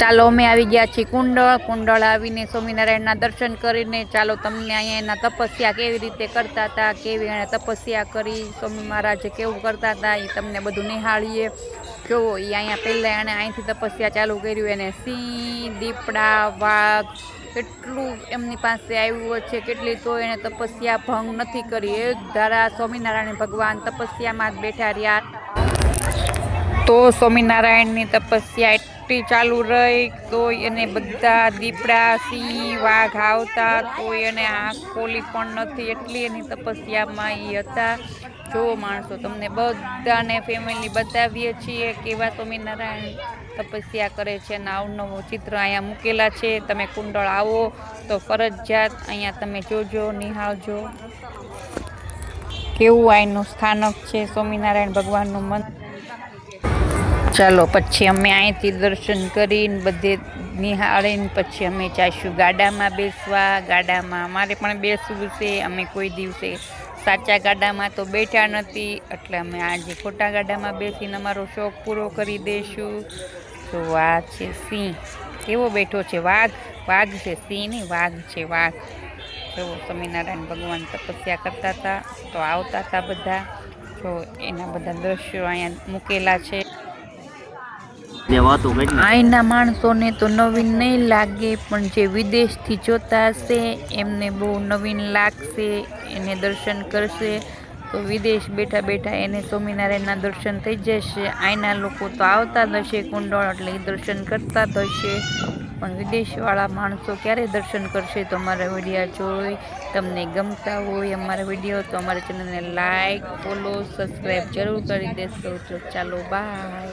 ચાલો અમે આવી ગયા છીએ કુંડળ આવીને સ્વામિનારાયણના દર્શન કરીને ચાલો તમને અહીંયા એના તપસ્યા કેવી રીતે કરતા હતા, કેવી એણે તપસ્યા કરી, સ્વામી મહારાજે કેવું કરતા હતા એ તમને બધું નિહાળીએ. જો એ અહીંયા પહેલાં એણે અહીંથી તપસ્યા ચાલુ કર્યું, એને સિંહ, દીપડા, વાઘ કેટલું એમની પાસે આવ્યું છે, કેટલી તો એણે તપસ્યા ભંગ નથી કરી. એક ધારા સ્વામિનારાયણ ભગવાન તપસ્યામાં જ બેઠા રહ્યા. તો સ્વામિનારાયણની તપસ્યા એટલી ચાલુ રહી તો એને બધા દીપડા, સિંહ, વાઘ આવતા તો એને આંખ ખોલી પણ નથી, એટલી એની તપસ્યામાં એ હતા. જો માણસો તમને બધાને ફેમિલી બતાવીએ છીએ કેવા સ્વામિનારાયણ તપસ્યા કરે છે. અને અવનવો ચિત્ર અહીંયા મૂકેલા છે. તમે કુંડળ આવો તો ફરજિયાત અહીંયા તમે જોજો, નિહાળજો કેવું અહીંનું સ્થાનક છે, સ્વામિનારાયણ ભગવાનનું મંદિર. ચાલો પછી અમે અહીંથી દર્શન કરીને બધે નિહાળીને પછી અમે જઈશું ગાડામાં બેસવા. ગાડામાં અમારે પણ બેસવું છે. અમે કોઈ દિવસે સાચા ગાડામાં તો બેઠા નથી, એટલે અમે આજે ખોટા ગાડામાં બેસીને અમારો શોખ પૂરો કરી દઈશું. તો આ છે સિંહ, કેવો બેઠો છે. વાઘ છે, સિંહ નહીં, વાઘ છે, વાઘ. જો સ્વામિનારાયણ ભગવાન તપસ્યા કરતા હતા તો આવતા હતા બધા. જો એના બધા દ્રશ્યો અહીંયા મૂકેલા છે. અહીંના માણસોને તો નવીન નહીં લાગે, પણ જે વિદેશથી જોતા હશે એમને બહુ નવીન લાગશે. એને દર્શન કરશે તો વિદેશ બેઠા બેઠા એને સ્વામિનારાયણના દર્શન થઈ જશે. અહીંના લોકો તો આવતા જ હશે કુંડળ, એટલે એ દર્શન કરતા જ હશે, પણ વિદેશવાળા માણસો ક્યારે દર્શન કરશે? તો અમારા વિડીયો જોઈ તમને ગમતા હોય અમારા વિડીયો તો અમારા ચેનલને લાઈક, ફોલો, સબસ્ક્રાઈબ જરૂર કરી દેશો. તો ચાલો બાય.